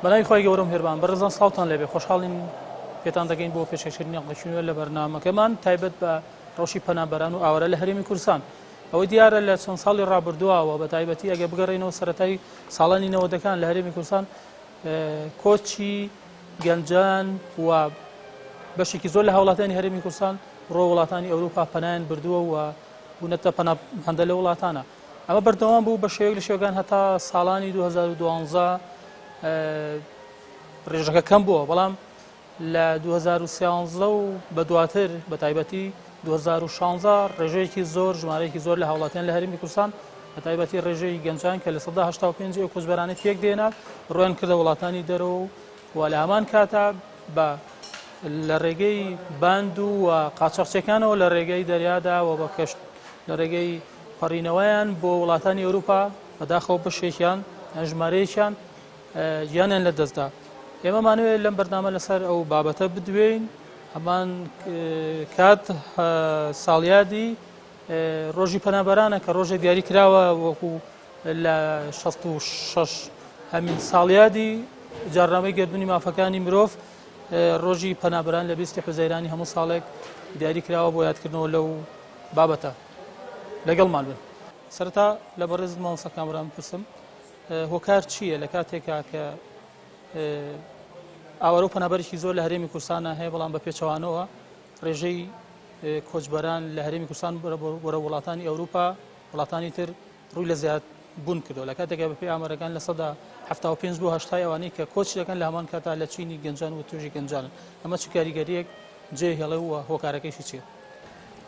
بەناوی خۆی گەورەم هێربان بەڕێزان ساڵتان لێبێ خۆشحاڵین پێتان دەگەین بۆ پێشکەشکردنی ئەڵقەشینوە لە بەرنامەکەمان تایبەت بە ڕۆژی پەنابەران و ئاوارە لە هەرێمی کوردستان. ئەوەی دیارە لە چەند ساڵی ڕابردووەوە بە تایبەتی ئەگە بگەڕێنەوە سەرەتای ساڵانی نەوەدەکان لە هەرێمی کوردستان کۆچی گەنجان و بەشێکی زۆر لە هاوڵاتانی هەرێمی کوردستان ڕۆ وڵاتانی ئەوروپا پەنایان بردووە و بوونەتە هەندە لە وڵاتانە. ئەمە بەردەوام بوو بە شێوەیەک لە شێوەکان هەتا ساڵانی 2012 ڕێژەکە کەم بووە، بەڵام لە 2013 و بە دواتر بە تایبەتی 2016 ڕێژەیەکی زۆر ژمارەیەکی زۆر لە هاوڵاتیان لە هەرێمی کوردستان بە تایبەتی ڕێژەی گەنجان کە لە 85 ئەو کۆچبەرانەی تێک دێنا ڕویان کردە وڵاتانی دەرەوە و لە هەمان کاتا بە لە ڕێگەی باند و قاچاقچیەکانەوە لە ڕێگەی دەریادا و بە کەشت لە ڕێگەی پەڕینەوەیان بۆ وڵاتانی ئەوروپا بەداخەوە بەشێکیان ژمارەیەکیان گیانیان لە دەستدا. ئێمەمانوێت لەم بەرنامە لەسەر ئەو بابەتە بدوێین. هەمان کات ساڵیادی ڕۆژی پەنابەرانە کە ڕۆژێک دیاری کراوە وەکو لە 66 هەمین ساڵیادی جارنامەی گردنی مافەکانی مرۆڤ ڕۆژی پەنابەران لە 20 حوزەیرانی هەموو ساڵێک دیاری کراوە بۆ یادکردنەوە لەو بابەتە. لەگەڵمان بن. سەرەتا لە بەڕێزت مامۆستا کامران بپرسم هۆکار چییە لە کاتێکا کە ئاوارە و پەنابەرێکی زۆر لە هەرێمی کوردستانە هەیە بەڵام بە پێچەوانەوە ڕێژەی کۆچبەران لە هەرێمی کوردستان وەرە وڵاتانی ئەوروپا وڵاتانی تر ڕووی لە زیاد بوون کردەوە لە کاتێکا بەپێی ئامارەکان لە 75 بۆ 80 ئەوانەی کە کۆچ دەکەن لە هەمان کاتا لە چینی گەنجان و توێژی گەنجانن. ئەمە چ کاریگەریەک جێ هێڵێ و هۆکارەکەیشی چییە؟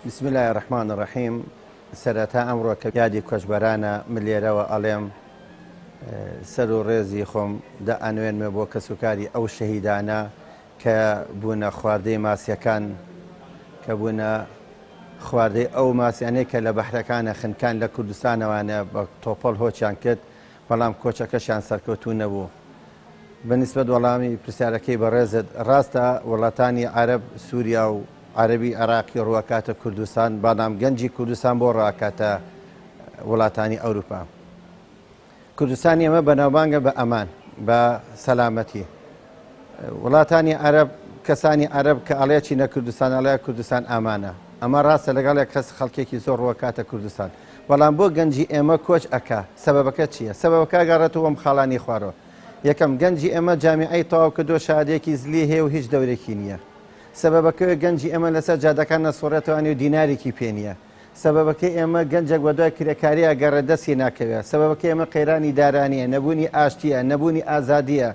بسم الله الرحمن الرحیم. سەرەتا ئەمڕۆ کە یادی کۆچبەرانە من لێرەوە ئەڵێم سەر و ڕێزی خۆم دەئەنوێنمە بۆ کەسوکاری ئەو شەهیدانە کە بوونە خواردەی ماسیەکان کە بوونە خواردەی ئەو ماسیانەی کە لە بەحرەکانە خنکان لە کوردستانەوانە بە تۆپەڵ هۆچیان کرد بەڵام کۆچەکەشیان سەرکەوتوو نەبوو. بەنسبەت وەڵامی پرسیارەکەی بەڕێزت ڕاستە وڵاتانی عەرەب سووریا و عەرەبی عێراقی ڕوەکاتە کوردستان بەڵام گەنجی کوردستان بۆ ڕاکاتە وڵاتانی ئەوروپا. کوردستانی ئەمە بەناوبانگە بە ئەمان بە سەلامەتی. وڵاتانی عەرەب کەسانی عەرەب کە ئەڵێکی نە کوردستان ئەڵێ کوردستان ئامانە. ئەمە ڕاستە لەگەڵێک کەس خەڵکێکی زۆر ڕوەکاتە کوردستان. بەڵام بۆ گەنجی ئێمە کۆچ ئەکا سەبەبەکە چییە؟ سەبەبەکە گەڕێتەوە خاڵانی خوارەوە. یەکەم گەنجی ئێمە جامیعەی تەواو کردو شادێکی زلی هەیە و هیچ دەورێکی نییە. سەبەبەکەی گەنجی ئێمە لەسەر جادەکان نەسوڕێتەوەنی و دینارێکی پێ نییە. سەبەبەکەی ئێمە گەنجێک بە دوای کرێکاریە گەڕێ دەستی ناکەوێت. سەبەبەکەی ئێمە قەیرانی دارانیە، نەبوونی ئاشتیە، نەبوونی ئازادیە.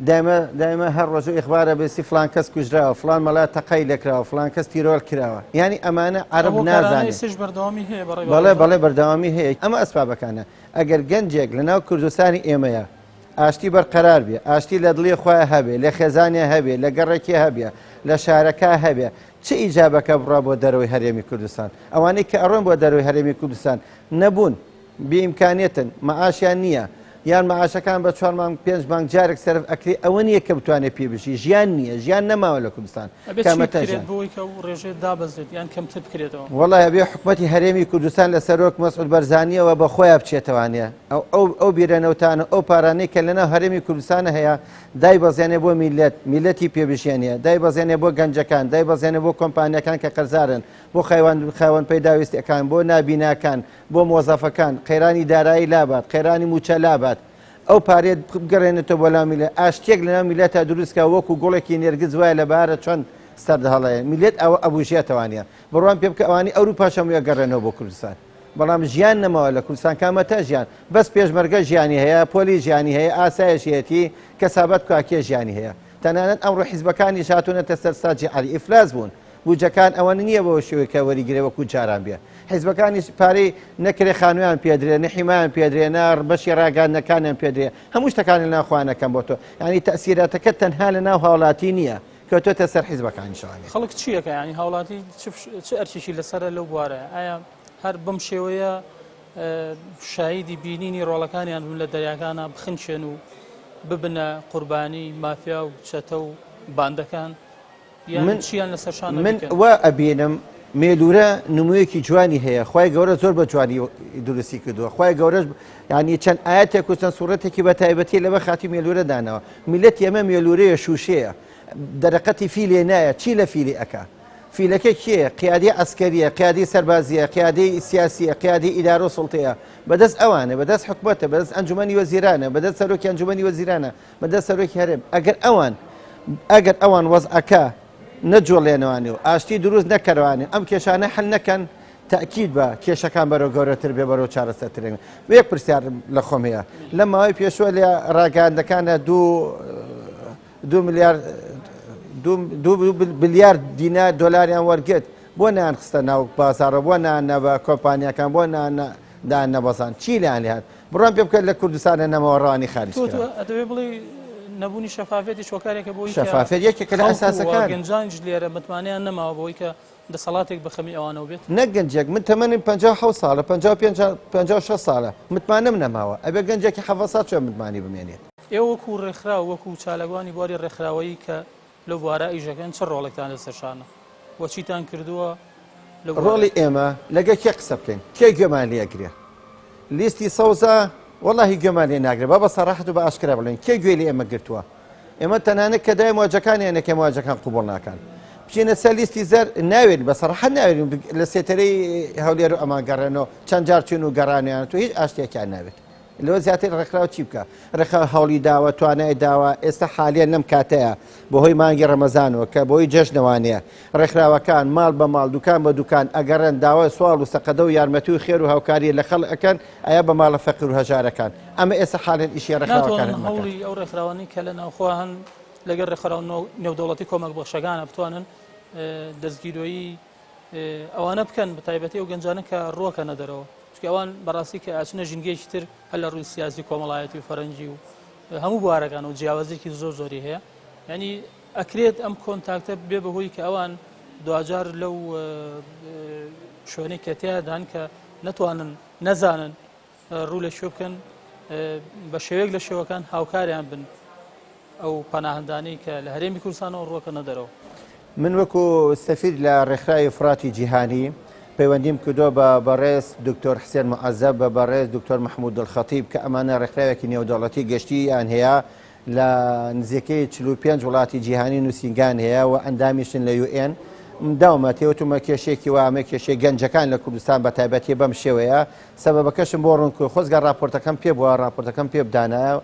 دایمە هەر ڕۆژ و ئیخبارە بێسی فلان کەس کوژراوە، فلان مەڵات تەقەی لەکراوە، فلان کەس تیرۆل کراوە. یعنی ئەمانە عەرەب نازانێت. بەڵێ بەڵێ بەردەوامی هەیە. ئەمە ئەسبابەکانە. ئەگەر گەنجێک لەناو کوردستانی ئێمەیە ئاشتی بەرقەرار بێ، ئاشتی لە دڵی خۆیان هەبێ، لە خێزانێ هەبێ، لە گەڕێکی هەبێ، لە شارەکە هەبێ، چه ئیجابەکە بڕا بۆ دەرەوەی هەرێمی کوردستان؟ ئەوانەی کە ئەڕۆن بۆ دەرەوەی هەرێمی کوردستان نەبوون بێئیمکانێتن، مەعاشیان نییە، یان مەعاشەکان بە 4 مانگ 5 مانگ جارێک سەرف ئەکرێ ئەوە نییە کە بتوانێت پێ بژی. ژیان نییە، ژیان نەماوە لە کوردستان. وەڵای ئەبێ حکومەتی هەرێمی کوردستان لە سەرۆک مەسعود بەرزانیەوە بە خۆیان بچێتەوانێ ئەو بیرەنەوتانە ئەو پارانەی کە لەناو هەرێمی کوردستانە هەیە دای بەزیێنێ بۆ میلەت، میلەتی پێبژێنێ، دای بەزیێنێ بۆ گەنجەکان، دای بەزیێنێ بۆ کۆمپانیەکان کە قەرزارن، بۆ خاوەن پەیداویستیەکان، بۆ نابیناکان، بۆ مۆزەفەکان، قەیرانی دارایی لابات، قەیرانی موچە لابات. ئەو پارێت بگەڕێنێتەوە بۆ لا میلەت. ئاشتێک لەناو میلەتە دروستکە وەکو گوڵێکی نێرگز وایە لە بارە چۆن سەرد هەڵەیە. میلەت ئەوە ئەبوژێتەوانە. بڕوان پێ بکە ئەوانی ئەوروپا هەموویە گەڕێنەوە بۆ کوردستان. بەڵام ژیان نەماوە لە کوردستان. کامەتە ژیان بەس پێشمەرگە ژیانی هەیە، پۆلی ژیانی هەیە، ئاسایشیەتی، کەسابەت کوکێ ژیانی هەیە. تەنانەت ئەمڕۆ حیزبەکانی هاتوونەتە سەر ساجی عەلی ئیفلاس بوون. بوجەکان ئەوە نییە بەوە شێوەیە کە وەریگرێ وەکو جاران بێ. حیزبەکانی پارەی نەکرێ خانوویان پێدرێ، نەحیمایان پێدرێ، نار بەشی ڕاگەاندنەکانیان پێدرێ، هەموو شتەکانی ناوخواانەکەم بۆ تۆ. ینی تەسیراتەکە تەنها لە ناو هاوڵاتی نییە کەوتۆتە سەر حیزبەکانی شوانی. خەڵک چیەکە ینی هاوڵاتی چ ئەرچێکی لەسەرە لەو بوارە؟ ئایا هەر بەم شێوەیە شاهیدی بینینی ڕۆڵەکانیان بوون لە دەریاکانە بخنچێن و ببنە قوربانی مافیا و چەتە و باندەکان؟ من وا ئەبینم مێلوورە نموویەکی جوانی هەیە خی گەورە زۆر بە جوانی دروستی کردووە خی گەورەش ینی چەند ئاەتێک و چەند سوورەتێکی بە تایبەتی لەبە خاتی مێلوورە دانەوە میلەت ئێمە مێلوورەیە شوشەیە دەرەقەتی فیلێ نایە چی لە فیلی ئەکا فیلەکە کێ قیادی ئەسکەریە قیادی سەربازیە قیادی سیاسیە قیادی ئیدارە و سڵتەیە بەدەست ئەوانە بەدەست حکومەتە بەدەست ئەنجومەنی وەزیرانە بەدەست سەرۆکی ئەنجومەنی وەزیرانە بەدەست سەرۆکی هەرێم ئەگەر ئەوان وەزعەکە نەجۆڵێنەوانی و ئاشتی دروست نەکەروانێ ئەم کێشانە حل نەکەن تاکید بە کێشەکان بەرەو گەورەتر بێ بەرەو چارەسەرترێن وەیەک پرسیار لە خۆم هەیە لە ماوەی پێشوە لە ڕاگەاندەکانە 2 بلیار دینار دۆلاریان وەرگرت بۆ نیان خستە ناو بازارە بۆ نانە بە کۆمپانیەکان بۆ دان نەبەزان چی لیان لێهات بڕۆن پێ بکەن لە کوردستانە نەمەوەڕانی خالیش دەبێ بڵێ نەبوونی شەفافێتی شۆکارێکە بۆی شەفافێت یەکێکە لە ئەساسەکان گەنجانج لێرە متمانیان نەماوە بۆی کە دەسەڵاتێک بەخەمی ئەوانەوە بێت نەک گەنجێک من تەمەنم 56 ساڵە 56 ساڵە متمانم نەماوە ئەبێ گەنجێکی 700 چۆن متمانی بمێنێت ئێوە وەکو ڕێکخرا وەکو چالەگوانی بواری ڕێکخراوەیی کە لەو بوارە ئیژەکەن چ ڕۆڵێکتان لەسەرشانە وە چیتان کردووە ڕۆڵی ئێمە لەگە کێ قسە بکەین کێ گوێمان لێگرێ لیستی سەوزە وەڵی گوێمان لێ ناگرێت بە سەراحەت و بە ئاشکرا بڵێن کێ گوێ لێ ئێمە گرتووە ئێمە تەنانەت کە دای مواجەکانیانەکە مواجەکان قوبڵ ناکەن بچینە سەر لیستی زەر ناوێت بە سەراحەت ناوێت لە سێتەرەی هەولێر و ئەمان گەڕێنەوە چەند جار چین و گەڕانیان تو هیچ ئاشتێکیان ناوێت لەوە زیاتر ڕێکخراوە چی بکە ڕێکخراو هەوڵی داوە توانای داوە ئێستا حالیان لەم کاتەیە بەهۆی مانگی ڕەمەزانەوە کە بۆی جەژنەوانەیە ڕێکخراوەکان ماڵ بە ماڵ دوکان بە دوکان ئەگەڕێن داوای سوال و سەقەدە و یارمەتی و خێر و هاوکاری لە خەڵک ئەکەن ئایا بە ماڵە فەقیر و هەژارەکان ئەمە ئێستا حالێن ئیشی ڕێکخراوەکان هەوڵی ئەو ڕێکخراوانی کە لە ناوخوا هەن لەگەر ڕێکخراو نێودەوڵەتی کۆمەک بەخشەکانە بتوانن دەستگیرۆیی ئەوانە بکەن بە تایبەتی و گەنجانە کە ڕۆکەنە دەرەوە ئەوان بەڕاستی کە ئاچنە ژینگەیەکی تر هەل لە ڕووی سیاسی کۆمەڵایەتی و فەرەنجی و هەموو بوارەکان و جیاوازێکی زۆری هەیە ینی ئەکرێت ئەم کۆنتاکتە بێ بەهۆی کە ئەوان دوجار لەو شوێنەی کە تیادان کە نەتوانن نەزانن ڕوو لە شوێ بکەن بە شێوەیەک لە شێوەکان هاوکاریان بن ئەو پەناهەندانەی کە لە هەرێمی کوردستانەوە ڕۆکەنە دەرەوە من وەکو سەفیر لە ڕێکخراوی فراتی جیهانی پەیوەندیم کردووە بە بەڕێز دکتۆر حسێن معەزەب بە بەڕێز دکتۆر محمود دڵخەتیب کە ئەمانە ڕێکخراوێکی نێودەوڵەتی گەشتییان هەیە لە نزیکەی 45 وڵاتی جیهانی نووسنگان هەیە و ئەندامیشن لە UN داومە تێوتمە کێشێکی وامە کێشەی گەنجەکان لە کوردستان بە تایبەتی بەم شێوەیە سەبەبەکەشم بۆ ڕوون کرد خۆزگە راپۆرتەکەم پێ بووە راپۆرتەکەم پێ بدانایە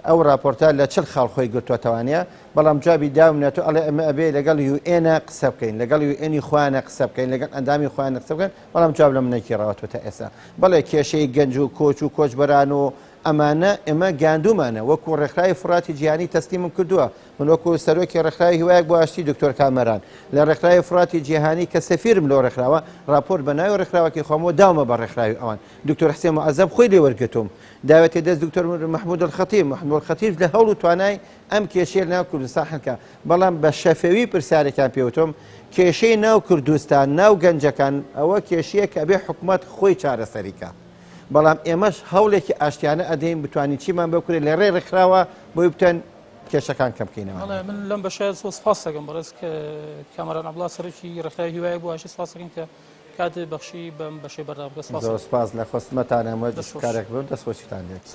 ئەو راپۆرتە لە چل خاڵخۆی گرتووەتەوانە بەڵام جوابی داومێت و ئەڵێ ئەمە ئەبێ لەگەڵ UN قسە بکەین لەگەڵ UN خوانە قسە بکەین لەگەڵ ئەندامی خوانە قسە بکەن بەڵام جواب لە منێکی ڕاوەتوتە ئێستا بەڵێ کێشەی گەنج و کۆچ و کۆچبەران و ئەمانە ئێمە گاندومانە وەکو ڕێکخراوی فراتی جیهانی تەسلیمم کردووە من وەکو سەرۆکی ڕێکخراوی هیوایەک بۆ ئاشتی دکتۆر کامەران لە ڕێکخراوی فراتی جیهانی کە سەفیرم لەو ڕێکخراوە راپۆرت بە ناوی ڕێکخراوەکی خۆمەوە داومە بە ڕێکخراوی ئەوان دکتۆر حسێن معەزەب خۆی لێ وەرگرتوم داوێتی دەست دکتۆر محمود الخەتیب لە هەوڵ و توانای ئەم کێشەیە لە ناو کوردستان هەکە بەڵام بە شەفەوی پرسیارێکان پێوتم کێشەی ناو کوردستان ناو گەنجەکان ئەوە کێشەیە کە ئەبێ حکوومەت خۆی چارەسەریکە بەڵام ئێمەش هەوڵێکی ئاشتیانە ئەدەین بتوانین چیمان بکرێت لە ڕێ ڕێکخراوە بۆی بتەن کێشەکان کەم بکەینەوە من لەم بەشایە سپاس دەکەم بەڕێز کە کامەران عەبدوڵڵا سەرۆکی ڕێکخراوی هیوایەک بۆ ئاشتی سپاس دەکەم کە کاتێ بەخشی بەم بەشەی بەردەوام سپاس لە خۆستمەتان ئەمە دەستکارێک بم دەستخۆشیتان دێت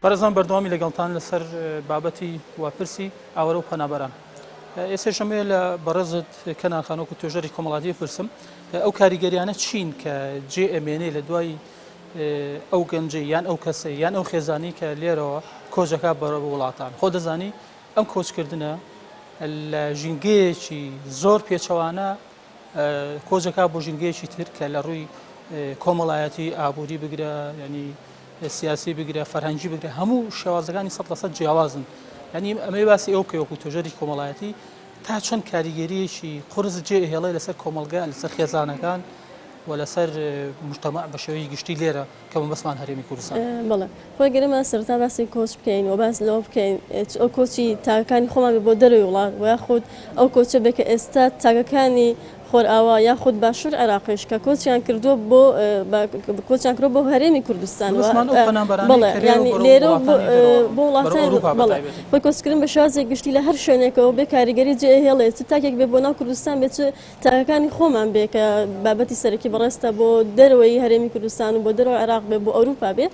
بەڕێزان بەردەوامی لەگەڵتان لەسەر بابەتی واپرسی ئاوەرە و پەنابەران ئێستا شەمەیە لە بەڕێزت کەنان خانۆک و توێژەری کۆمەڵاتی پرسم ئەو کاریگەریانە چین کە جێ ئەمێنێ لە دوای ئەو گەنجی یان ئەو کەسە یان ئەو خێزانی کە لێرەوە کۆچەکە بەرە وڵاتان خۆ دەزانی ئەم کۆچکردنە لە ژینگەیەکی زۆر پێچەوانە کۆچەکە بۆ ژینگەیەکی تر کە لە ڕووی کۆمەڵایەتی ئابووری بگرە ینی سیاسی بگرە فەرهەنگی بگرە هەموو شێوازەکانی 100% جیاوازن ینی ئەمەی باسی ئەو کە وەکو توێژەری کۆمەڵایەتی تا چەند کاریگەریەکی قورس جێ هێڵی لەسەر کۆمەلگا لەسەر خێزانەکان و لەسەر مجتەمع بە شێوەی گشتی لێرە کە بەسمان هەرێمی کوردستان بەڵێ خۆی گەرەمە سەرتا باسی کۆچ بکەین و باس لەوە بکەین ئەو کۆچی تاکەکانی خۆمان بۆ دەروی وڵات و یاخود ئەو کۆچە بێ کە ئێستا تاکەکانی خۆر ئاوا یاخود باشوور عێراقیش کە کۆچیان کردووە بۆ کۆچیان کردووە بۆ هەرێمی کوردستان بڵێ ینی لێرە بۆ وڵاتان بڵێ خۆی کۆچکردن بە شازێک گشتی لە هەر شوێنێکەوە بێ کاریگەری جێهێڵێت تاکێک بێ بۆ ناو کوردستان بێت تاکەکانی خۆمان بێ کە بابەتی سەرەکی بەڕێستە بۆ دەرەوەی هەرێمی کوردستان و بۆ دەرەوە عێراق بێ بۆ ئەوروپا بێ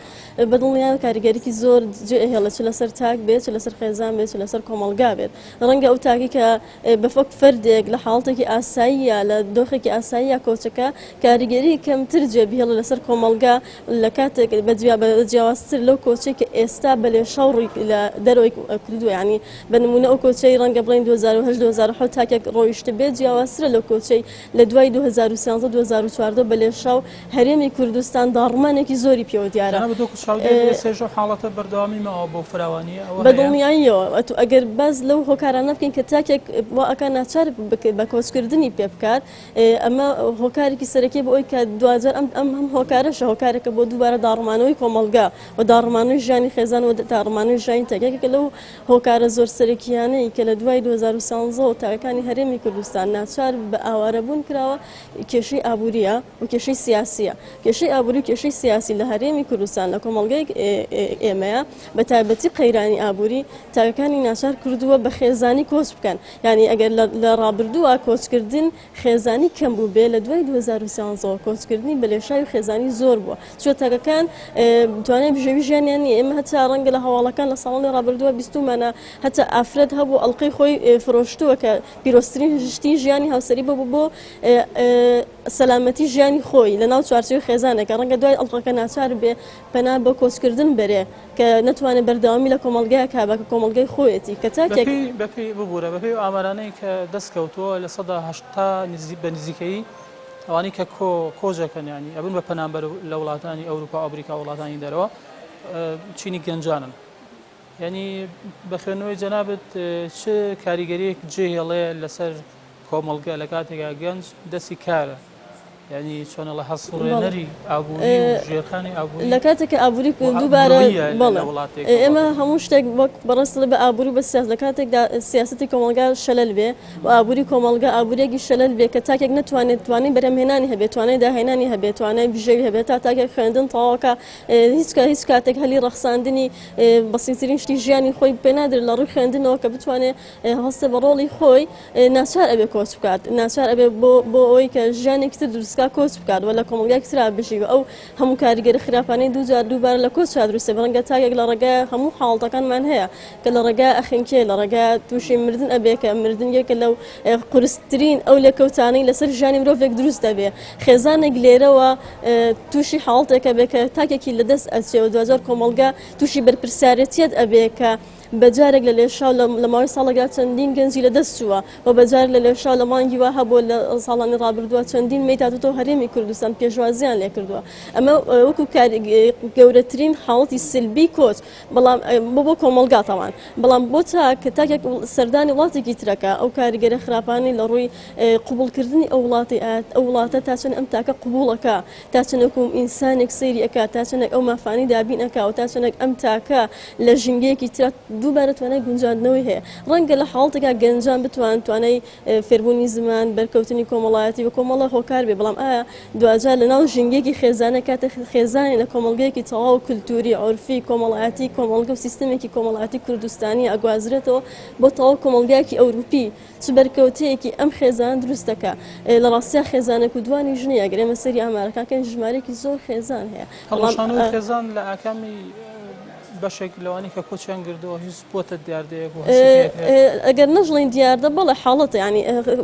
بەدڵنیان کاریگەریکی زۆر جێهێڵێت چ لەسەر تاک بێت چ لەسەر خێزان بێت چ لەسەر کۆمەڵگا بێت ڕەنگە ئەو تاکی کە بەفەک فەردێک لە حاڵتێکی ئاساییە لە دۆخێکی ئاساییە کۆچەکە کاریگەری کەمتر جێبیهێڵە لەسەر کۆمەڵگا لە کاتێک بە جیاوازتر لەو کۆچێک کە ئێستا بەلێ شەڕی لە دەرەوەی کردووە ینی بە نمونە ئەو کۆچەی ڕەنگە بڵین 2010 تاکێک ڕۆیشتە بێت جیاوازترە لەو کۆچەی لە دوای 2013 بەلێ شەو هەرێمی کوردستان داڕمانێکی زۆری پێوە دیارە حاڵەتە بەردەوامیمەوە بۆ فراوانیە بەدڵنیاییەوە ئەگەر باز لەو هۆکارانە بکەین کە تاکێک ئەکە ناچار بە کۆچکردنی پێ بکات ئەمە هۆکارێکی سەرەکی بۆ ئەوی کە دوجار ئەم هۆکارەشە هۆکارێکە بۆ دووبارە داڕمانەوەی کۆمەڵگا و داڕمانەوەی ژیانی خێزان و داڕمانەوەی ژیانی تاکێکە لەو هۆکارە زۆر سەرەکیانەی کە لە دوای 2013 و تاکەکانی هەرێمی کوردستان ناچار بە ئاوارەبوون کراوە کێشەی ئابووریە و کێشەی سیاسیە کێشەی ئابووری و کێشەی سیاسی لە هەرێمی کوردستان لە کۆمەڵگەی ئێمەیە بە تایبەتی قەیرانی ئابووری تاکەکانی ناچار کردووە بە خێزانی کۆچ بکەن ینی ئەگەر لە ڕابردووە کۆچکردن خێزانی کەم بوو بێ لە دوای 2013 کۆچکردنی بەلێشاوی خێزانی زۆر بووە چۆ تاکەکان توانێت بژێوی ژیانیان ئێمە هەتا ڕەنگە لە هەواڵەکان لە ساڵانی ڕابردووە بیستمانە هەتا ئافرەت هەبوو ئەڵلقەی خۆی فرۆشتووە کە پیرۆستترین شتی ژیانی هاوسەری بۆ سەلامەتی ژیانی خۆی لە ناو چوارچێوی خێزانێکە ڕەنگە دوای ئەڵلقەکە ناچار بێ پەنا بە کۆچکردن بەرێ کە نەتوانێت بەردەوامی لە کۆمەڵگای کابکە کۆمەڵگای خۆیەتی کە تاکێک بەپی ببوورە بەپی ئامارانەی کە دەستکەوتووە لە 180 بە نزیکەی ئەوانی کە کۆژەکەن ینی ئەبن بە پەنامبەر لە وڵاتانی ئەوروپا ئەمریکا وڵاتانی دەرەوە چینی گەنجانن ینی بە خوێندنەوەی جەنابەت چ کاریگەریەک جێهێڵەیە لەسەر کۆمەڵگە لە کاتێکا گەنج دەستی کارە ینی چۆنە لە هەسوڕێنەری ئابووری و ژێرخانی ئابووری لە کاتێککە ئابووری دووبارە ئێمە هەموو شتێک وەک بەڕست بە ئابووری بە سیاست لە کاتێکدا سیاستی کۆمەڵگا شەلل بێ و ئابووری کۆمەڵگا ئابوورێکی شەلل بێ کە تاکێک نتوانێت توانای بەرهەمهێنانی هەبێت توانای داهێنانی هەبێت توانای بژێوی هەبێت تا تاکێک خوێندن تەواوکە هیچ کاتێک هەلی ڕەخساندنی بەسیترین شتی ژیانی خۆی پێنادرێت لە ڕووی خوێندنەوە کە بتوانێت هەستە بە ڕۆڵی خۆی ناچار ئەبێ کۆچ بکات ناچار ئەبێ بۆ ئەوەی کە ژیانێکتر دروست کۆچ بکات وە لە کۆمەڵگای کترا بژی و ئەو هەموو کاریگەری خراپانەی دووبارە لە کۆچ دروستە بەڕەنگە تاکێک لە ڕێگای هەموو حاڵەتەکانمان هەیە کە لە ڕێگای ئەخینکێ لە ڕێگای تووشی مردن ئەبێ کە مردن یەکە لەو قورستترین ئەو لێکەوتانەی لەسەر ژیانی مرۆڤێک دروست دەبێ خێزانێک لێرەوە تووشی حاڵتێکە بێ کە تاکێکی لەدەست ئەچێ و دوجار کۆمەڵگا تووشی بەرپرسیارەتیەت ئەبێ کە بەجارێک لە لێشاو لە ماوەی ساڵێکدا چەندین گەنجی لەدەست چووە و بەجار لە لێشاو لە مانگی وا هەبوو لە ساڵانی ڕابردووە چەندین مەیتاتۆ هەرێمی کوردستان پێشوازیان لێ کردووە ئەمە وەکو گەورەترین حاڵەتی سلبی کۆچ بەڵام بۆ کۆمەڵگاتەوان بەڵام بۆ تاکێک سەردانی وڵاتێکی ترەکە ئەو کاریگەرە خراپانی لە ڕووی قوبولکردنی ئەو وڵاتە تاچەن ئەم تاکە قوبوڵەکە تاچنەکوم ئینسانێک سەیری ئەکات تاچنێک ئەو مافانی دابین ئەکا و تاچنێک ئەم تاکە لە ژینگەیەکی ترە دووبارە توانای گونجاندنەوەی هەیە ڕەنگە لە حاڵتێکا گەنجان توانای فێربوونی زمان بەرکەوتنی کۆمەڵایەتی بە کۆمەڵە هۆکار بێ بەڵام ئایا دوجار لە ناو ژینگەیەکی خێزانە کاتە خێزانی لە کۆمەڵگەیەکی تەواو کولتوری عورفی کۆمەڵایەتی کۆمەڵگە و سیستمێکی کۆمەڵایەتی کوردستانی ئەگوازرێتەوە بۆ تەواو کۆمەڵگایەکی ئەوروپی چ بەرکەوتەیەکی ئەم خێزان دروستەکە لە ڕاستیا خێزانێک و دوانی ژنی ئەگەرێمە سەری ئامارەکان ژمارەیەکی زۆر خێزان هەیە خێزان لە ئاکامی بەشێک لەوانی کە کۆچیان گردەوە هیچ بۆتە دیاردەیەک ئەگەر نەژڵین دیاردە بەڵێ حاڵەتە ینی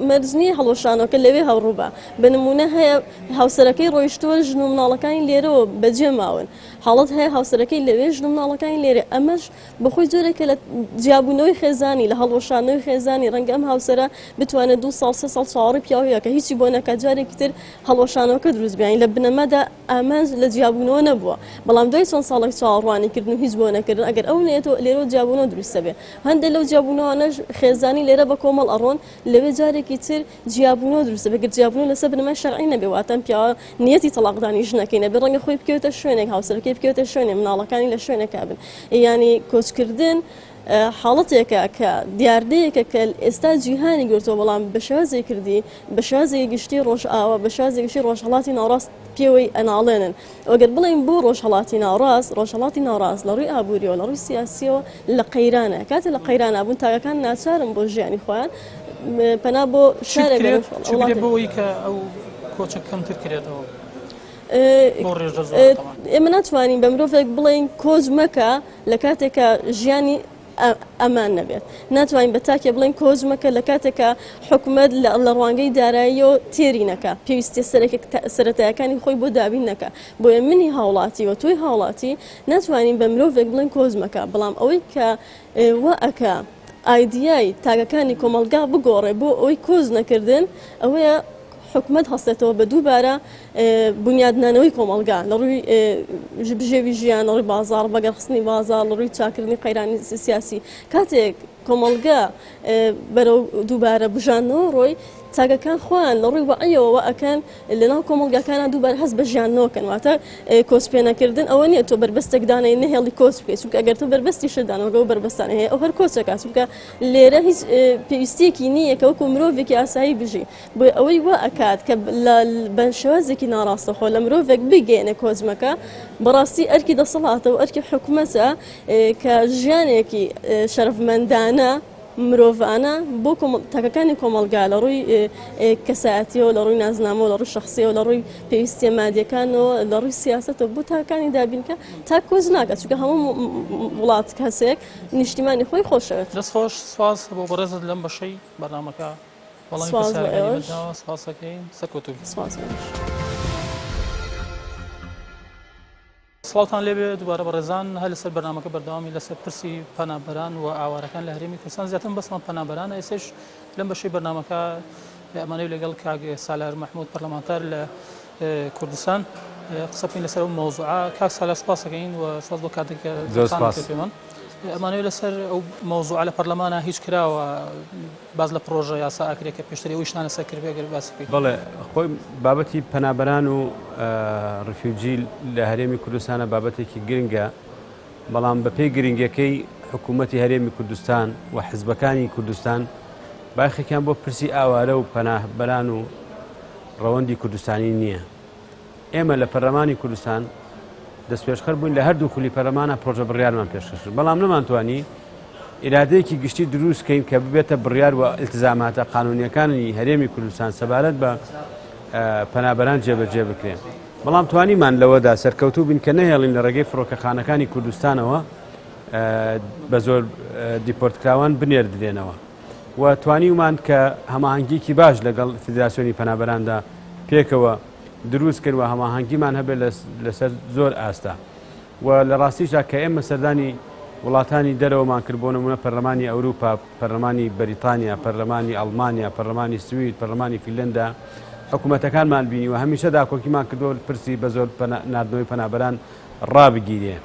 مەرزنی هەڵۆشانەکە لەوێ هەوڕووبە بە نمونە هەیە هاوسەرەکەی ڕۆیشتووە ژن و مناڵەکانی لێرەوە بەجێ ماون حاڵەت هەیە هاوسەرەکەی لەوێ ژن و مناڵەکانی لێرە ئەمەش بەخۆی جۆرێکە لە جیابوونەوەی خێزانی لە هەڵۆشانەوەی خێزانی ڕەنگە ئەم هاوسەرە بتوانێت 2 ساڵ 3 ساڵ چاوەڕی پیاوەیە کە هیچی بۆ نەکە جارێکی تر هەڵۆشانەوەکە دروست بیان لە بنەمەدا ئامانج لە جیابوونەوە نەبووە بەڵام دوای چەند ساڵێک چاوەڕوانیکردن و هیچ بۆ نەکردن ئەگەر ئەو نێتەوە لێرە جیابوونەوە دروستە بێ هەندێک لەو جیابوونەوەش خێزانی لێرە بە کۆمەڵ ئەڕۆن لەوێ جارێکی تر جیابوونەوە دروستە بێ جیابوونەوە لەسەر بنەمای شەرعی نەبێ واتەم پیاوە نیەتی تەلاقدانی ژنەکەی نەبێ ڕەنگە خۆی بکەوتە شوێنێک هاوسەرەکەی بکەوتە شوێنێ مناڵەکانی لە شوێنەکە بن ینی کۆچکردن حاڵەتێکە کە دیاردەیەکە کە ئێستا جیهانی گرتووە بەڵام بە شازێ کردی بە شازێکی گشتی ڕۆژئاوا بە شازێکی گشتی ڕۆژهەڵاتی ناوڕاست پێوەی ئەناڵێنن ئەگەر بڵێن بۆ ڕۆژهەڵاتی ناوڕاست لە ڕووی ئابووریەوە لە ڕووی سیاسیەوە لە قەیرانە کاتێ لە قەیرانە بوون تاگەکان ناچارن بۆ ژیانی خۆیان پەنا بۆ شارێک بۆەوەی کە ئەو کۆچە کەمتر کرێتەوە ئێمە ناتوانین بە مرۆڤێک بڵێن کۆز مەکە لە کاتێکە ژیانی ئەمان نەبێت ناتوانین بە تاکێ بڵێن کۆز مەکە لە کاتێکە حکومەت لە ڕوانگەی داراییەوە تێری نەکە پێویستی سەرەتایەکانی خۆی بۆ دابین نەکە بۆیە منی هاوڵاتی و تۆی هاوڵاتی ناتوانین بە مرۆڤێک بڵێن کۆز مەکە بەڵام ئەوەی کە وا ئەکە ئایدیای تاگەکانی کۆمەلگا بگۆڕێ بۆ ئەوەی کۆز نەکردن ئەوەیە حکومت هەستێتەوە بە دووبارە بنیادنانەوەی کۆمەلگا لە ڕووی بژێوی ژیان لە ڕووی بازار بەگەرخستنی بازار لە ڕووی چاکردنی قەیرانی سیاسی کاتێک کۆمەلگا بەرەو دووبارە بژانەوە ڕۆی تاگەکان خۆیان لە ڕووی وەعیەوە ئەکەن لەناو کۆمەلگاکانە دووبارە هەست بە ژیانەوەکەن واتە کۆسپێنەکردن ئەوە نییە تۆ بربەستێک دانەی نەهێڵی کۆس بکەیت چونکە ئەگەر تۆ بربەستی شدانەوەگە و بربەستانە هەیە ئەو هەر کۆچەکە چونکە لێرە هیچ پێویستیەکی نییە کە وەکو مرۆڤێکی ئاسایی بژی بۆ ئەوەی وا ئەکات کە بە شێوازێکی ناڕاستەخۆ لە مرۆڤێک بگەێنێ کۆزمەکە بەڕاستی ئەرکی دەسەڵاتە و ئەرکی حکومەتە کە ژیانێکی شەرفمەندانە مرۆڤانە بۆ تاکەکانی کۆمەلگا لە ڕووی کەسایەتیەوە لە ڕووی نازنامەوە لە ڕووی شخصیەوە لە ڕووی پێویستیە مادیەکانەوە لە ڕووی سیاسەتەوە بۆ تاکانی دابینکە تا کۆز ناکات چونکە هەموو وڵات کەسێک نیشتیمانی خۆی خۆشەوێت دەست خۆش سواز بۆ بەڕێزت لەم بەشەی بەرنامەکە وەڵامی سپاسەکەین سەکۆتوبی سڵاوتان لێبێ دووبارە بەڕێزان هەر لەسەر بەرنامەکە بەردەوامی لەسەر پرسی پەنابەران و ئاوارەکان لە هەرێمی کوردستان زیاتر بەسمە پەنابەرانە ئێستش لەم بەشەی بەرنامەکە ئەمانەی لەگەڵ کاک سالار محمود پەرلەمانتار لە کوردستان قسە بکەین لەسەر ئەو مەوزوعە کاک سالار سپاسەکەین و سپاس بۆ کاتێککە پێمان ئەمانەوەی لەسەر ئەو مەوزوعە لە پەرلەمانە هیچ کراوە باز لە پرۆژە یاسا ئاکرێت کە پێشتری ئەوی شتانە سەرکرد بێ گەر باسی بکەین بەڵێ خۆی بابەتی پەنابەران و ڕفیوجی لە هەرێمی کوردستانە بابەتێکی گرنگە بەڵام بە پێی گرنگەکەی حکوومەتی هەرێمی کوردستان و حزبەکانی کوردستان باخێکیان بۆ پرسی ئاوارە و پەنابەران و ڕەوەندی کوردستانی نییە ئێمە لە پەرلەمانی کوردستان دەست پێشخەر بووین لە هەردوو خولی پەرلەمانە پرۆژە بڕیارمان پێشکەش بەڵام نەمانتوانی ئیرادەیەکی گشتی دروستکەین کە ببێتە بڕیار و ئیلتزاماتە قانونیەکانی هەرێمی کوردستان سەبارەت بە پەنابەران جێبەجێ بکرێن بەڵام توانیمان لەوەدا سەرکەوتوو بین کە نەهێڵین لە ڕێگەی فڕۆکەخانەکانی کوردستانەوە بە زۆر دیپۆرتکراوان بنێردرێنەوە و توانیمان کە هەماهەنگیکی باش لەگەڵ فیدراسیۆنی پەنابەراندا پێکەوە دروست کرد و هەماهەنگیمان هەبێت لەسەر زۆر ئاستا و لە ڕاستیشدا کە ئێمە سەردانی وڵاتانی دەرەوەمان کرد بۆ نمونە پەرلەمانی ئەوروپا پەرلەمانی بەریتانیا پەرلەمانی ئەڵمانیا پەرلەمانی سوید پەرلەمانی فینلەندا حکوومەتەکانمان بینی و هەمیشە داکۆکیمان کردو پرسی بە زۆر نردنەوەی پەنابەران ڕابگیرێ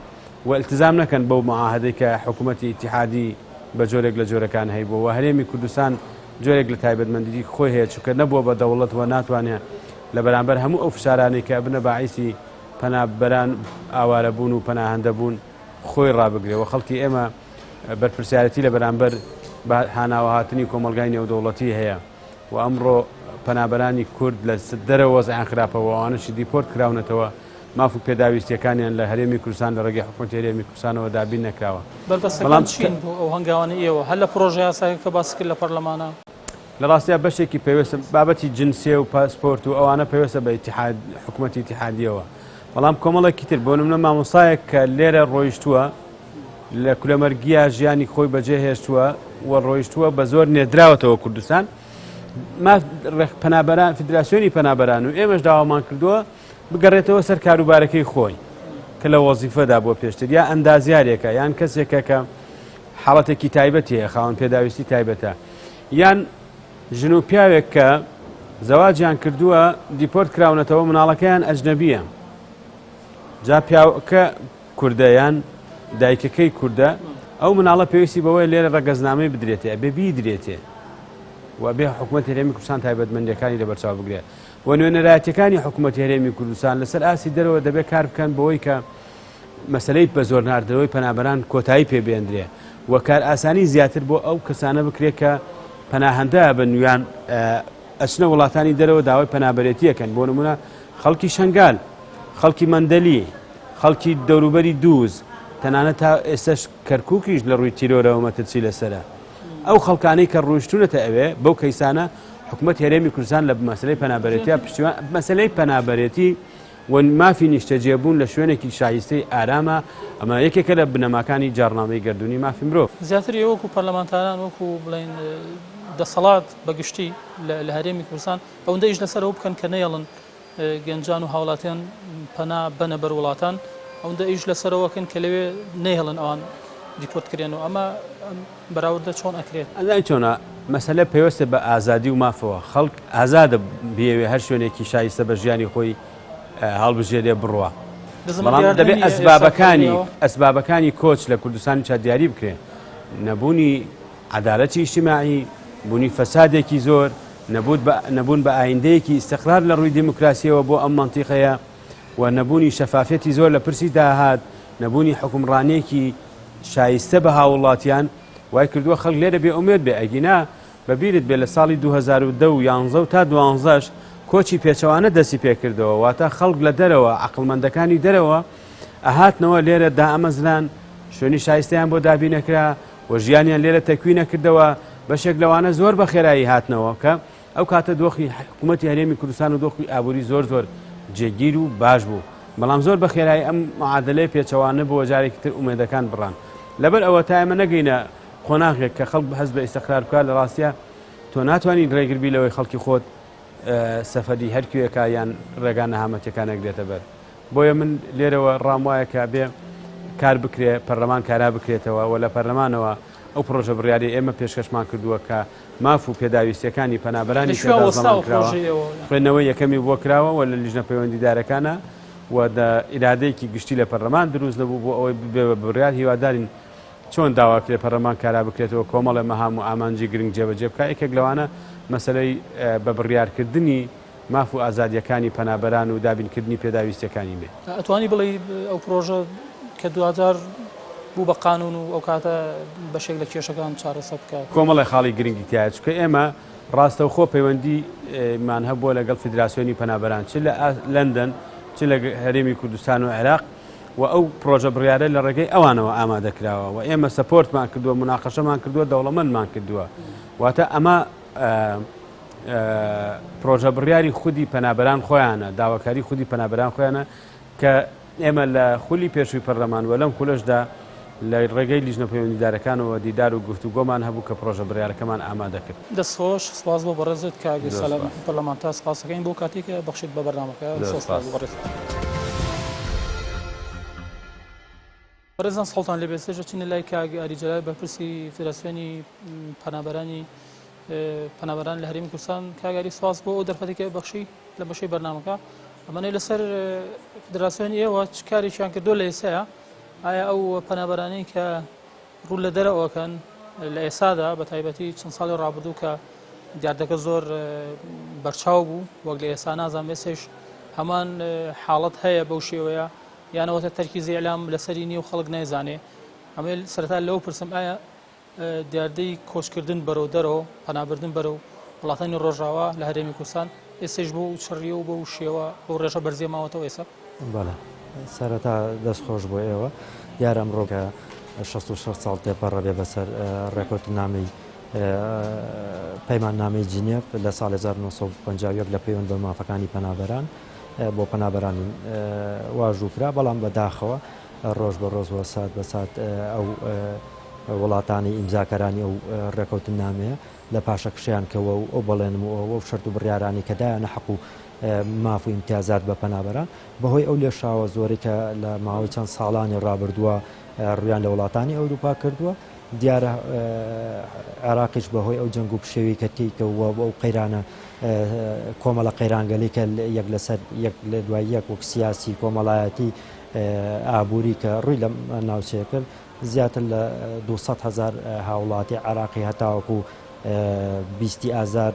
و ئیلتزام نەکەن بەو معاهدەی کە حکوومەتی ئیتیحادی بە جۆرێک لە جۆرەکان هەیە بۆ و هەرێمی کوردستان جۆرێک لە تایبەتمەندی خۆی هەیە چونکە نەبووە بە دەوڵەت و ناتوانێت لە بەرامبەر هەموو ئەو فشارانەی کە بنە باعیسی پەنابەران ئاوارەبوون و پەناهەندەبوون خۆی ڕابگرێ و خەڵکی ئێمە بەرپرسیارەتی لە بەرامبەر هاناوەهاتنی کۆمەلگای نێودەوڵەتی هەیە و ئەمڕۆ پەنابەرانی کورد لە دەرەوە وەزعیان خراپەوە ئەوانەشی دیپۆرت کراونەتەوە ماف و پێداویستیەکانیان لە هەرێمی کوردستان لە ڕێگەی حکوومەتی هەرێمی کوردستانەوە دابین نەکراوە بەڵام چین بۆ ئەو هەنگاوانە ئێوە هەر لە پرۆژە یاساکە کە باس کرد لە پەرلەمانە لە ڕاستیا بەشێکی پێویستە بابەتی جنسیە و پاسپۆرت و ئەوانە پێویستە بە حکوومەتی ئیتیحادیەوە بەڵام کۆمەڵێکی تر بۆ نمونە مامۆستایەک کە لێرە ڕۆیشتووە لە کولەمەرگیە ژیانی خۆی بەجێهێشتووە و ڕۆیشتووە بە زۆر نێدراوەتەوە کوردستان پەنابەران فیدراسیۆنی پەنابەران و ئێمەش داوامان کردووە بگەڕێتەوە سەر کاروبارەکەی خۆی کە لە وەزیفەدا بۆ پێشتر یا ئەندازیارێکە یان کەسێکە کە حاڵەتێکی تایبەتی هەیە خاوەن پێداویستی تایبەتە یان ژن و پیاوێک کە زەواجیان کردووە دیپۆرت کراونەتەوە مناڵەکەیان ئەجنەبیە جا پیاوەکە کوردەیان دایکەکەی کووردە ئەو مناڵە پێویستی بەوەی لێرە ڕەگەزنامەی بدرێتێ ئەبێ بیدرێتێ و بێ حکوومەتی هەرێمی کوردستان تایبەتمەندیەکانی لەبەرچاو بگرێت و نوێنەرایەتیەکانی حکوومەتی هەرێمی کوردستان لەسەر ئاسی دەرەوە دەبێت کار بکەن بەوەی کە مەسەلەی بە زۆر ناردنەوەی پەنابەران کۆتایی پێبێندرێ و کار ئاسانی زیاتر بۆ ئەو کەسانە بکرێت کە پەناهەندە بە نوێیان ئەچنە وڵاتانی دەرەوە داوای پەنابەرێتیەکەن. بۆ نمونە خەڵکی شەنگال، خەڵکی مەندەلی، خەڵکی دەوروبەری دووز، تەنانەت تا ئێستش کەرکووکیش لە ڕووی تیرۆرەوە مەترسی لەسرە. ئەو خەڵکانەی کە ڕۆیشتونەتە ئەوێ بەو کەیسانە حکوومەت هەرێمی کوردستان لە مەسەلەی پەنابەرێتیە پشتیوان مەسەلەی پەنابەرێتی و مافی نیشتەجێبوون لە شوێنێکی شایستەی ئارامە. ئەمە یەکێکە لە بنەماکانی جارنامەی گەردوونی مافی مرۆڤ. زیاتر وەکو پەرلەمانتاران وەکو بڵێن دەسەڵات بەگشتی لە هەرێمی کوردستان ئەوەندە ئیش لەسەرەوە بکەن کە نەیەڵن گەنجان و هاوڵاتیان پەنا بەنە بەر وڵاتان، ئەوەندە ئیش لەسەرەوەکەن کە لەوێ نەیهێڵن ئەوان دیپۆرتکرێنەوە. ئەمە بەراوردە چۆن ئەکرێت؟ ئەزای چۆنە مەسەلە پێوەستە بە ئازادی و مافەوە. خەڵک ئازادە بێوێ هەر شوێنێکی شایستە بە ژیانی خۆی هەڵبژێرێ بڕوە. بەڵام دەبێت ئەسبابەکانی کۆچ لە کوردستانی چادیاری بکرێن. نەبوونی عەدالەتی ئیجتیماعی، بوونی فەسادێکی زۆر، نەبوون بە ئایندەیەکی ئیستیقرار لە ڕووی دیموکراسیەوە بۆ ئەم مەنتیقەیە و نەبوونی شەفافەتی زۆر لە پرسی داهات، نەبوونی حکومڕانێکی شایستە بە هاوڵاتیان وای کردووە خەڵک لێرە بێ ئومێد بێ. ئەگینا بەبیرت بێ لە ساڵی 2010 و 11 تا 12 کۆچی پێچەوانە دەستی پێکردەوە، واتە خەڵک لە دەرەوە عەقڵمەندەکانی دەرەوە ئەهاتنەوە لێرە دائەمەزران، شوێنی شایستەیان بۆ دابی نەکرا و ژیانیان لێرە تەکوی نەکردەوە. بەشێک لەوانە زۆر بە خێرایی هاتنەوە کە ئەو کاتە دۆخی حکوومەتی هەرێمی کوردستان و دۆخی ئابووری زۆر جێگیر و باش بوو. بەڵام زۆر بە خێرایی ئەم معادلەی پێچەوانە بۆ جارێکی تر ئومێدەکان بڕان. لەبەر ئەوە تا ئێمە نەگەینە قۆناغێک کە خەڵک هەست بە ئیستیقرار بکات لە ڕاستیە تۆ ناتوانین ڕێگربی لەوەی خەڵکی خۆت سەفەری هەرکوێکە یان ڕێگان نەهامەتیەکان نەگرێتە بەر. بۆیە من لێرەوە ڕام وایە کە بێ کار بکرێ، پەرلەمان کارا بکرێتەوە و لە پەرلەمانەوە ئەو پرۆژە بڕیاری ئێمە پێشکەشمان کردووە کە ماف و پێداویستیەکانی پەنابەرانی پێداوەستکراوە خوێندنەوەی یەکەمی بۆ کراوە و لە لیژنە پەیوەندیدارەکانە و ئیرادەیەکی گشتی لە پەرلەمان دروست نەبوو بۆ ئەوەی بێ بە بڕیار هیوادارین چۆن داواکرێ پەرلەمان کارا بکرێتەوە کۆمەڵە مەهام و ئامانجی گرنگ جێبەجێ بکات. یەکێک لەوانە مەسەلەی بە بڕیارکردنی ماف و ئازادیەکانی پەنابەران و دابینکردنی پێداویستیەکانی بێ. ئەتوانی بڵێ ئەو پرۆژە کە 2000 بوو بە قانون و ئەو کاتە بەشێک لە کێشەکان چارەسەر بکات. کۆمەڵی خاڵی گرنگی تایە چکە ئێمە ڕاستەوخۆ پەیوەندیمان هەبووە لەگەڵ فیدراسیۆنی پەنابەران چ لە لەندەن چ لە هەرێمی کوردستان و عێراق و ئەو پرۆژە بڕیارە لە ڕێگەی ئەوانەوە ئامادەکراوە و ئێمە سەپۆرتمان کردووە، مناقەشەمان کردووە، دەوڵەمەندمان کردووە. واتە ئەمە پرۆژە بڕیاری خودی پەنابەران خۆیانە، داواکاری خودی پەنابەران خۆیانە کە ئێمە لە خولی پێشووی پەرلەمان و لەم خولەشدا لە ڕێگەی لیژنە پەیوەندیدارەکانەوە دیدار و گفتوگۆمان هەبوو کە پرۆژە بڕیارەکەمان ئامادە کرد. دەستخۆش سپاس بۆ بەڕێزت کاگە سەلام پەرلەمانتار سپاسەکەین بۆ کاتێکە بەخشیت بە بەرنامەکە. بەڕێزان سەڵتان لێ بێستێژە چینە لای کاگە ئاریجەلال بەرپرسی فیدراسیۆنی پەنابەران لە هەرێمی کوردستان. کاگاری سپاس بۆ ئەو دەرفەتێکە بەخشی لە بەشەی بەرنامەکە. ئەمانەی لەسەر فیدراسیۆنی ئێوە چ کارێکیان کردو لە ئێسەیە؟ ئایا ئەو پەنابەرانەی کە ڕوو لە دەرەوەکەن لە ئێسادا بە تایبەتی چەند ساڵی ڕابردوو کە دیاردەکە زۆر بەرچاو بوو وەک لە ئێستا نازان مێسێش هەمان حاڵەت هەیە بەو شێوەیە یانەوەتە تەرکیزی ئەلام لەسەری نیە و خەڵک نایزانێ. ئەمە سەرەتا لەو پرسم ئایا دیاردەی کۆچکردن بەرەو دەرەوە پەنابردن بەرەو وڵاتانی ڕۆژاوا لە هەرێمی کوردستان ئێستش بۆ شەڕیە و بەو شێوە بەو ڕێژە بەرزێ ماوەتەوە ئێستا؟ بەڵێ سەرەتا دەستخۆش بۆ ئێوە دیارە ئەمڕۆ کە 66 ساڵ تێپەڕە بێ بەسەر ڕێکۆتنامەی پەیماننامەی جینێڤ لە ساڵ 1950 لە پەیوەند بە مافەکانی پەنابەران بۆ پەنابەرانی واژووکرا، بەڵام بەداخەوە ڕۆژ بە ڕۆژ وە سات بە سات ئەو وڵاتانی ئیمزاکەرانی ئەو ڕێکەوتنامەیە لە پاشەکشیان کەوە و ئەو بەڵێنم و شەرت و بڕیارانی کەدایانە حەق و ماف و ئیمتیازات بە پەنابەران بەهۆی ئەو لێشاوە زۆری کە لە ماوەی چەند ساڵانی ڕابردووە ڕویان لە وڵاتانی ئەوروپا کردووە. دیارە عێراقیش بەهۆی ئەو جەنگ و پشێوی کە تێکەوە ئەو قەیرانە کۆمەڵە قەیرانگەلی کە یەک لەسەر یەک لە دوای یەک وەک سیاسی کۆمەڵایەتی ئابووری کە ڕووی لە ناوچەیە کرد زیاتر لە 200,000 هاوڵاتی عێراقی هەتاوەکو 20 ئازار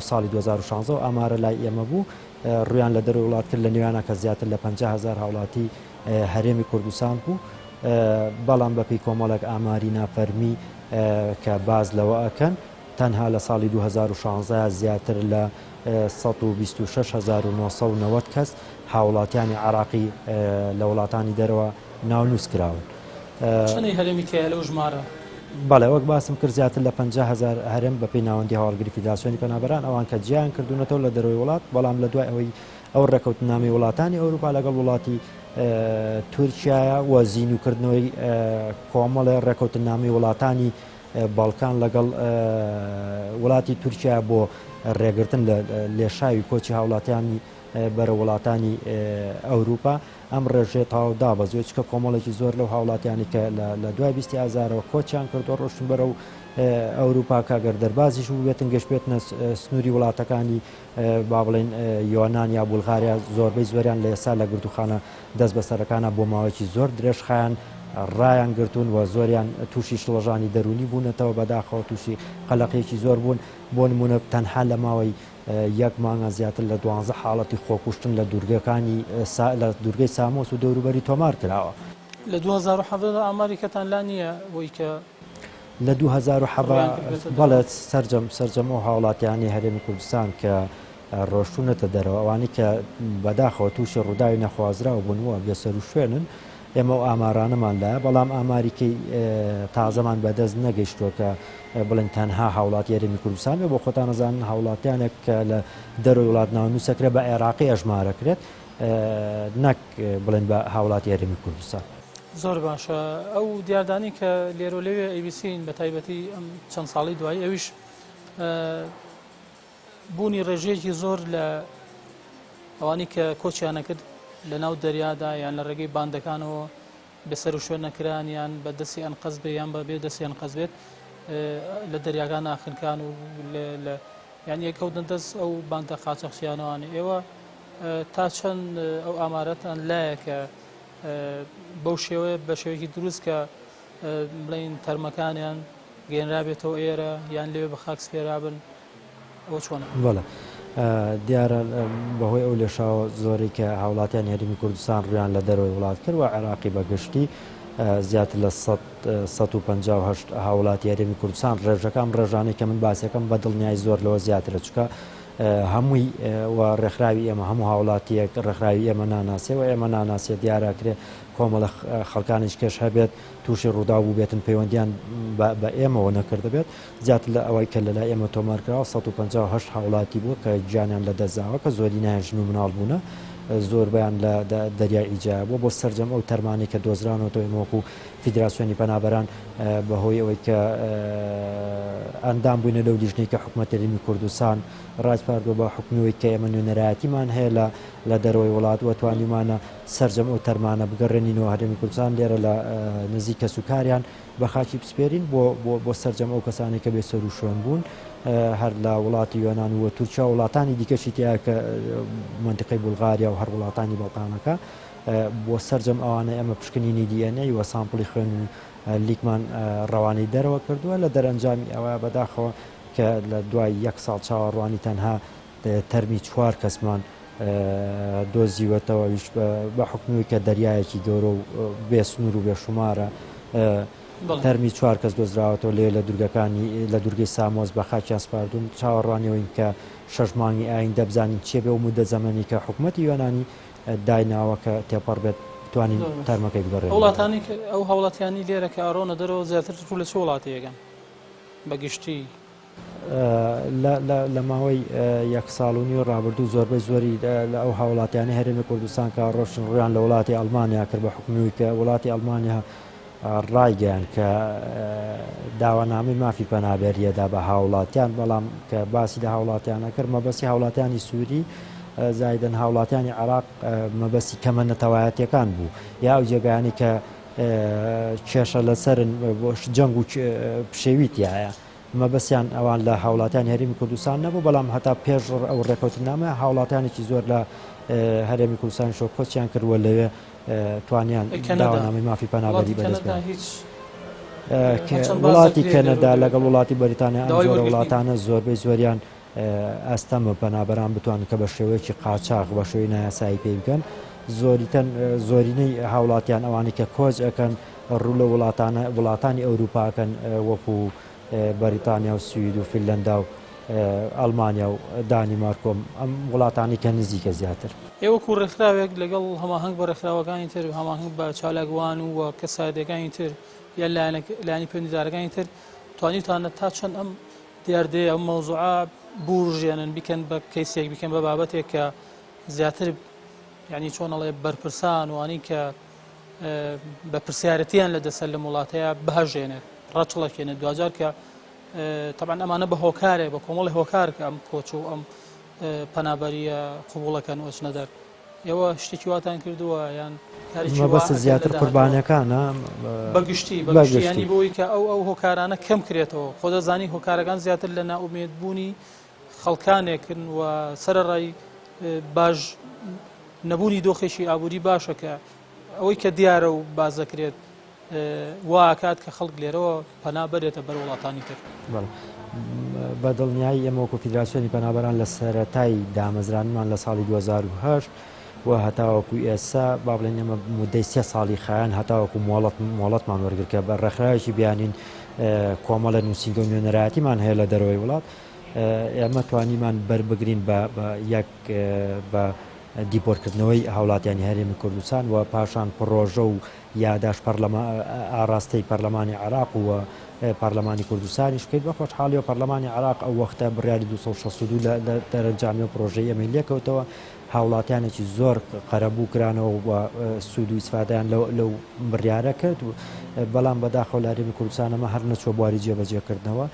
ساڵی 2016 ئامارە لای ئێمە بوو ڕویان لە دەرەوە وڵات کرد لە نێوانە کە زیاتر لە 50,000 هاوڵاتی هەرێمی کوردستان بوو بەڵام بەپی کۆمەڵێک ئاماری نافەرمی کە باز لەوە ئەکەن تەنها لە ساڵی 2016 زیاتر لە 126,990 کەس هاوڵاتیانی عراقی لە وڵاتانی دەرەوە ناونووس کراون. چەندی هەرێمی تایە لەو ژمارە؟ بەڵێ وەک باسم کرد زیاتر لە 50,000 هەرێم بەپێی ناوەندی هەواڵگری فیدراسیۆنی پەنابەران ئەوان کە جیان کردوونەتەوە لە دەرەوەی وڵات، بەڵام لە دوای ئەوەی ئەو ڕێکەوتنامەی وڵاتانی ئەوروپا لەگەڵ وڵاتی تورکیایە و زینوکردنەوەی کۆمەڵە ڕێکەوتنامەی وڵاتانی باڵکان لەگەڵ وڵاتی تورکیا بۆ ڕێگرتن لە لێشاوی کۆچی هاوڵاتیانی بەرە وڵاتانی ئەوروپا ئەم ڕێژێ تاوا دابەزوێت چکە کۆمەڵێکی زۆر لەو هاوڵاتیانی کە لە دوای 20 ئازارەوە کۆچیان کردو ڕۆشتن بەرە و ئەوروپا کاگەر دەربازیش و بێتن گەشت بێتنە سنووری وڵاتەکانی با بڵێن یۆنان یا بولغاریا زۆربەی زۆریان لە ئێستا لە گرتوخانە دەست بەسەرەکانە بۆ ماوەیەکی زۆر درێژ خایان ڕایان گرتوون و زۆریان تووشی شڵەژانی دەرونی بوونەتەوە بەداخەوە تووشی قەلەقێکی زۆر بوون بۆ نمونە تەنها لە ماوەی یەک مانگە زیاتر لە 12 حاڵەتی خۆکوشتن لە دوورگەکانی لە دوورگەی سامۆس و دەوروبەری تۆمار کراوە. لە 2017 ئاماری کەتان لا نییە بۆی کە لە 2017 بەڵێت سەرجەم و هاوڵاتیانی هەرێمی کوردستان کە ڕۆشتونەتە دەرەوە ئەوانی کە بەداخەوە تووشی ڕووداوی نەخوازراوە بوونەوە بێسەر و شوێنن ئێمە و ئامارانەمان لایە، بەڵام ئاماریکەی تازەمان بەدەست نەگەیشتووە کە بڵێن تەنها هاوڵاتی هەرێمی کوردستان بێ بۆ خۆتان نەزانن هاوڵاتیانێک کە لە دەرەوەی وڵات ناونووسەکرێت بە عێراقی ئەژمارەکرێت نەک بڵێن بە هاوڵاتی هەرێمی کوردستان. زۆر باشە. ئەو دیاردانی کە لێرە لەوێ ئەیبیسین بە تایبەتی ئەم چەند ساڵی دوایی ئەویش بوونی ڕێژەیەکی زۆر لە ئەوانی کە کۆچیانە کرد لە ناو دەریادا یان لە ڕێگەی باندەکانەوە بەسەر و شوێن نەکران یان بە دەستی ئەنقەز بێ یان بە بێ دەستی ئەنقەز بێت لە دەریاگان ناخنکان و یان یەکەوتن دەست ئەو باندە قاچەقچیانەوانی ئێوە تا چەند ئەو ئامارەتان لایە کە بەو شێوەیە بە شێوەیەکی دروست کە بڵین تەرمەکانیان گەێنرابێتەوە ئێرە یان لێوێ بە خاک سپێرابن ئەوە چۆنە؟ بەڵێ دیارە بەهۆی ئەو لێشاوە زۆری کە هاوڵاتیان هەرێمی کوردستان ڕویان لە دەرەوەی وڵات کرد و عێراقی بەگشتی زیاتر لە 158 هاوڵاتی هەرێمی کوردستان ڕێژەکان ڕێژانەی کە من باسیەکەم بە دڵنیای زۆر لەوە زیاترە چکە هەمووی ڕێکخراوی ئێمە هەموو هاوڵاتیەک ڕێکخراوی ئێمە ناناسێ و ئێمە ناناسێ دیارەکرێ کۆمەڵە خەڵکانیش کەش هەبێت تووشی ڕوودا بوو بێتن پەیوەندیان بە ئێمەوە نەکرده بێت زیاتر لە ئەوەی کە لەلای ئێمە تۆمارکراوە 158 هاوڵاتی بووە کە گیانیان لە دەستداوە کە زۆری ناهێژن و مناڵ بوونە زۆربیان لە دەریای ئیجا بووە بۆ سەرجەم ئەو تەرمانی کە دۆزرانەوە ئێمەوەکو فیدراسیۆنی پەنابەران بەهۆی ئەوەی کە ئەندام بووینە لەو لیژنەی کە حکوومەتی هەرێمی کوردستان ڕاجپاردووە بە حکومیەوەی کە ئێمە نوێنەرایەتیمان هەیە لە دەرەوەی وڵات و توانیمانە سەرجەم ئەو تەرمانە بگەڕێنینەوە هەرێمی کوردستان لێرە لە نزیک کەسوکاریان بە خاکی پسپێرین بۆ سەرجەم ئەو کەسانی کە بێسەر و شوێن بوون هەر لە وڵاتی یۆنان و تورکیا وڵاتانی دیکەشی تیا کە منتقەی بولغاریا و هەر وڵاتانی بەڵقانەکە بۆ سەرجەم ئەوانە ئێمە پشکنینی دیNA وە سامپڵی خوێن و لیکمان ڕەوانەی دەرەوە کردووە لە دەرەنجامی ئەوە بەداخەوە کە لە دوای یەک ساڵ چاوەڕوانی تەنها تەرمی 4 کەسمان دۆزیوەتەوەویش بە حکومی کە دەریایەکی گەورە و بێسنوور و بێشمارە تەرمی 4 کەس دۆزراوەتەوە لێ لە دوورگەکانی لە دوورگەی سامۆز بە خاکیان سپاردون چاوەڕوانیەوەین کە 6 مانگی ئاین دەبزانین چێ بێ و مودە زەمەنی کە حکوومەتی یۆنانی دایناوە کە تێپەڕ بێت توانین تەرمەکەی بگەڕێت. وڵاتانی ئەو هاوڵاتیانی لێرە کە ئەڕۆنە دەرەوە زیاتر ڕوو لە چ وڵاتەیەکەن بەگشتی لە ماوەی یەک ساڵ و نیوە ڕابردوو زۆربەی زۆری لە ئەو هاوڵاتیانی هەرێمی کوردستان کە ڕۆشن ڕویان لە وڵاتی ئەڵمانیا کرد بە حکومیەوەی کە وڵاتی ئەڵمانیا ڕایگەیان کە داوانامەی مافی پەنابەریەدا بە هاوڵاتیان بەڵام کە باسی لە هاوڵاتیانە کرد مەبەستی هاوڵاتیانی سووری زایدن هاوڵاتیانی عراق مەبەستی کەمە نەتەوایەتیەکان بوو یا ئەو جێگایانی کە کێشە لەسەرن جەنگ و پشێویتیایە مەبەستیان ئەوان لە هاوڵاتیانی هەرێمی کوردستان نەبوو بەڵام هەتا پێش ئەو ڕێکەوتنامە هاوڵاتیانێکی زۆر لە هەرێمی کوردستان شۆ کۆچیان کردووە لەوێ توانیان داوانامەی مافی پەنابەری بەدەست وڵاتی کەنەدا لەگەڵ وڵاتی بەریتانیا ئەم زۆرە وڵاتانە زۆربەی زۆریان ئەستەمە پەنابەران بتوانن کە بە شێوەیەکی قاچاق بە شێوەی نایاسایی پێی بکەن زۆرینەی هاوڵاتیان ئەوانی کە کۆچ ئەەکەن ڕوو لە وڵاتانی ئەوروپاکەن وەکو بەریتانیا و سوید و فینلەندا و ئەڵمانیا و دانیمارکۆم ئەم وڵاتانی کە نزیکە زیاتر ئێوەکو ڕێکخراوێک لەگەڵ هەماهنگ بە ڕێکخراوەکانی تر و هەماهنگ بە چالاکوان و کەسایەتەکانی تر یان لایەنی پەیوەندیدارەکانی تر توانیتانە تا چەند ئەم دیاردەیە ئەم مەوزوعە بورژێنن بیکەن بە کەیسێک بیکەن بە بابەتێک کە زیاتر یعنی چۆن ئەڵێ بەرپرسان وانی کە بە پرسیارەتیان لە دەسەر لە وڵاتەیە بەهەژێنێت ڕەچڵەکێنێت دوجار کە طبعا ئەمانە بە هۆکارێ بە کۆمەڵی هۆکار کە ئەم کۆچ و ئەم پەنابەریە قوبوڵەکەن وەچنە دەر ئێوە شتێکی واتان کردووە یان بەس زیاتر قوربانەکانە بەگشتی ینی بۆی کە ئەو هۆکارانە کەم کرێتەوە خۆ دەزانی هۆکارەکان زیاتر لە ناومێدبوونی خەڵکانێکن و سەرڕای باش نەبوونی دۆخێکی ئابووری باشە کە ئەوەی کە دیارە و بازەکرێت واکات کە خەڵک لێرەوە پەنا بەرێتە بەر وڵاتانی تر بە دڵنیایی ئێمە وەکو فیدراسیۆنی پەنابەران لە سەرەتای دامەزرانمان لە ساڵی 2010 و هەتاوەکو ئێستا با بڵێن ئێمە مودەی 3 ساڵی خایەن هەتاوەکو مۆڵەتمان وەرگرکە بە ڕێکخراوێکی بیانین کۆمەڵە نووسینگە و نوێنەرایەتیمان هەیە لە دەرەوەی وڵات ئێمە توانیمان بەربگرین یەک بە دیپۆرکردنەوەی هاوڵاتیانی هەرێمی کوردستان و پاشان پڕۆژە و یاداش ئاراستەی پەرلەمانی عێراق و پەرلەمانی کوردستانیش بکەیت بە خۆشحاڵیەوە پەرلەمانی عێراق ئەو وەختە بڕیاری 262 لە دەرەنجامی و پرۆژەی ئەمە لێکەوتەوە هاوڵاتیانێکی زۆر قەرەبوو کرانەوە و سوود و ئیسفادەیان لەو بڕیارە کرد بەڵام بەداخەوە لە هەرێمی کوردستان ئەمە هەر نەچوە بواری جێبەجێکردنەوە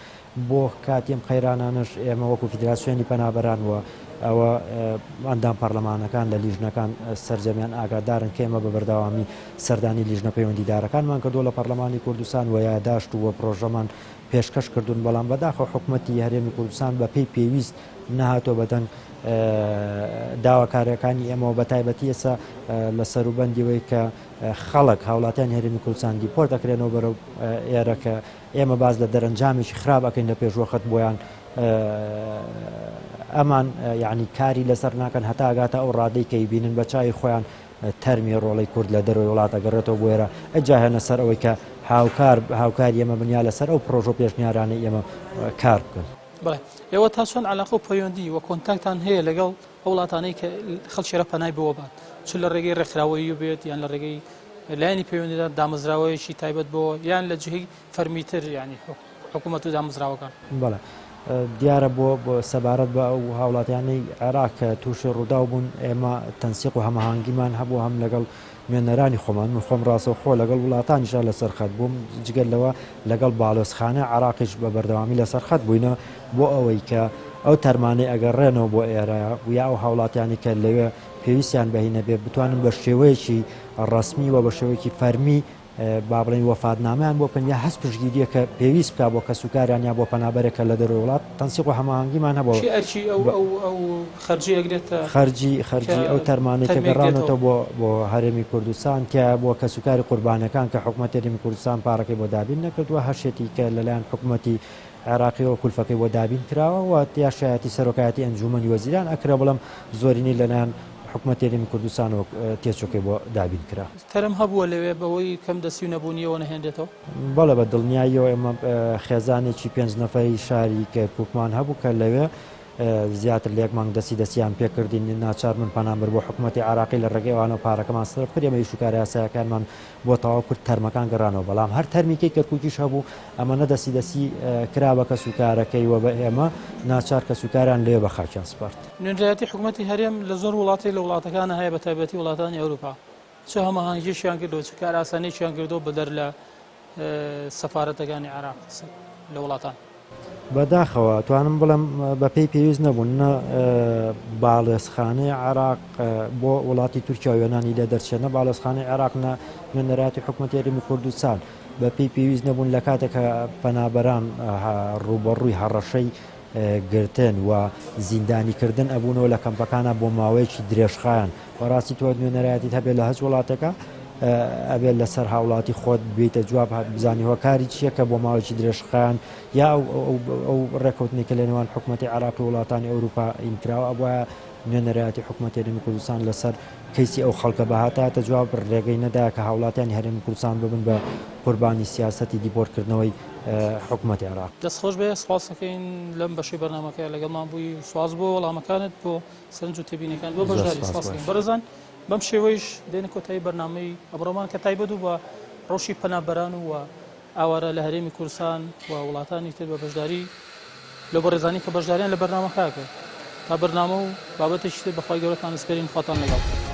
بۆ کاتیم قەیرانانش ئێمە وەکو فیدراسیۆنی پەنابەران وە ئەوە ئەندام پەرلەمانەکان لە لیژنەکان سەرجەمیان ئاگادارن کە ئێمە بە بەردەوامی سەردانی لیژنە پەیوەندیدارەکانمان کردووە لە پەرلەمانی کوردستان و یاداشت و پرۆژەمان پێشکەش کردوون بەڵام بەداخەوە حکوومەتی هەرێمی کوردستان بە پێی پێویست نەهاتۆ بەدەنگ داواکاریەکانی ئێمەوە بە تایبەتی ئێستا لە سەروبەندیەوەی کە خەڵک هاوڵاتیانی هەرێمی کوردستان دیپۆرت دەکرێنەوە بەرەو ئێرە کە ئێمە باز لە دەرەنجامێکی خراپ ئەکەین لە پێشوەخت بۆیان ئەمان یعنی کاری لەسەر ناکەن هەتا ئاگاتە ئەو ڕادەی کە بینن بە چای خۆیان تەرمی ڕۆڵەی کورد لە دەرەوەی وڵات ئەگەڕێتەوە بۆ ئێرە ئەجاهێنە سەر ئەوەی کە هاوکاری ئێمە بنیا لەسەر ئەو پرۆژە و پێشنیارانەی ئێمە کار بکەن. بڵێ ئێوە تا چۆن عەلاقە و پەیوەندی و کۆنتاکتان هەیە لەگەڵ ئەو وڵاتانەی کە خەڵکیێرە پەنای بۆ بات چ لە ڕێگەی ڕێکخراوەیی بێت یان لە ڕێگەی لایەنی پەیوەندیدار دامەزراوەیەکی تایبەت بۆ یان لە جهەی فەرمیتر ینی حکوومەت و دامەزراوەکان؟ بەڵێ دیارە بۆ سەبارەت بە ئەو هاوڵاتیانەی عێراق کە تووشی ڕووداو بوون ئێمە تەنسیق و هەماهانگیمان هەبوو هەم لەگەڵ نوێنەرانی خۆمان من خۆم ڕاستەوخۆ لەگەڵ وڵاتانیشا لەسەر خەت بووم جگەلەوە لەگەڵ باڵۆزخانە عێراقیش بە بەردەوامی لەسەر خەت بووینە بۆ ئەوەی کە ئەو تەرمانەی ئەگەڕێنەوە بۆ ئێرە ویا ئەو هاوڵاتیانی کە لەوێ پێویستیان بەهینە بێ بتوانن بە شێوەیەکی ڕسمی و بە شێوەیەکی فەرمی با بڵێن وەفادنامەیان بۆ پنیا هەست پشگیریە کە پێویست بکە بۆ کەسوکاریان یا بۆ پەنابەرێکە لە دەرەوەی وڵات تەنسیق و هەماهەنگیمان هەبوو خەرجی ئەو تەرمانەی کە گەڕاونەوە بۆ هەرێمی کوردستان کە بۆ کەسوکاری قوربانەکان کە حکوومەتی هەرێمی کوردستان پارەکەی بۆ دابین نەکردووە هەرشێتی کە لەلایەن حکوومەتی عێراقیەوە کولفەکەی بۆ دابین کراوە و یاشایەتی سەرۆکایەتی ئەنجومەنی وەزیران ئەکرا بەڵام زۆرینەی لەلایەن حکوومەتی هەرێمی کوردستانەوە تێچۆکەی بۆ دابین کرا. تەرم هەبووە لەوێ بەوەی کەم دەستی و نەبوونیەوە نەهێنرێتەوە؟ بەڵێ بە دڵنیاییەوە ئێمە خێزانێکی 5 نەفەری شاری کەرکووکمان هەبوو کە لەوێ زیاتر لە 1 مانگ دەستیان پێکردین ناچار من پەنامبەر بۆ حکوومەتی عێراقی لە ڕێگەیەوانەوە پارەکەمان سەرف کرد ئێمە ئیشوکاری یاساییەکانمان بۆ تەواو کرد تەرمەکان گەڕانەوە بەڵام هەر تەرمیکەی کەرکووکیش هەبوو ئەمە نەدەستی کرا بە کەسوکارەکەی وە بە ئێمە ناچار کەسوکاریان لێ بە خاچیان سپارت. نوێنەرایەتی حکوومەتی هەرێم لە زۆر وڵاتی لە وڵاتەکانە هەیە بە تایبەتی وڵاتانی ئەوروپا چه هەماهەنگیشیان کردەوە چ کار ئاسانیشیان کردەوە بەدەر لە سەفارەتەکانی عێراق لە وڵاتان؟ بەداخەوە توانم بڵم بە پێی پێویست نەبوون نە باڵێزخانەی عێراق بۆ وڵاتی تورکیا و یۆنانی لێ دەرچێنە باڵێزخانەی عێراق نوێنەرایەتی حکوومەتی هەرێمی کوردستان بە پێی پێویست نەبوون لە کاتێکە پەنابەران ڕوبەڕووی هەڕەشەی گرتن و زیندانیکردن ئەبوونەوە لە کەمپەکانە بۆ ماوەیەکی درێژخایەن بەڕاستی تۆ نوێنەرایەتیت هەبێت لە هەچ وڵاتەکە ئەبێت لەسەر هاوڵاتی خۆت بێتە جواب بزانی هۆکاری چییە کە بۆ ماوەی درێژخان یا ئەو ڕێکەوتنی کە لە نێوان حکوومەتی عراق و وڵاتانی ئەوروپا ئینکراوە بووە نوێنەرایەتی حکوومەتی هەرێمی کوردستان لەسەر کەیسی ئەو خەڵکە بەهاتاتە جواب ڕێگەی نەدا کە هاوڵاتیانی هەرێمی کوردستان ببن بە قوربانی سیاسەتی دیپۆرتکردنەوەی حکوومەتی عراق. دەستخۆش بێ سپاس دەکەین لەم بەشی بەرنامەکە لەگەڵمان بووی سواز بۆ وەڵامەکانت بۆ سەرنج و تێبینەکان بۆ بەشداری سپاس دەکەین. بەڕێزان بەم شێوەیش دێنە کۆتایی بەرنامەی ئەمڕۆمان کە تایبەت و بە ڕۆژی پەنابەران و ئاوارە لە هەرێمی کوردستان و وڵاتانی تر بە بەشداری لە بۆ ڕێزانی کە بەشداریان لە بەرنامەکە تا بەرنامە و بابەتێکی تر بەخوای گەورەتان سپێرین خواتان لەگەڵ.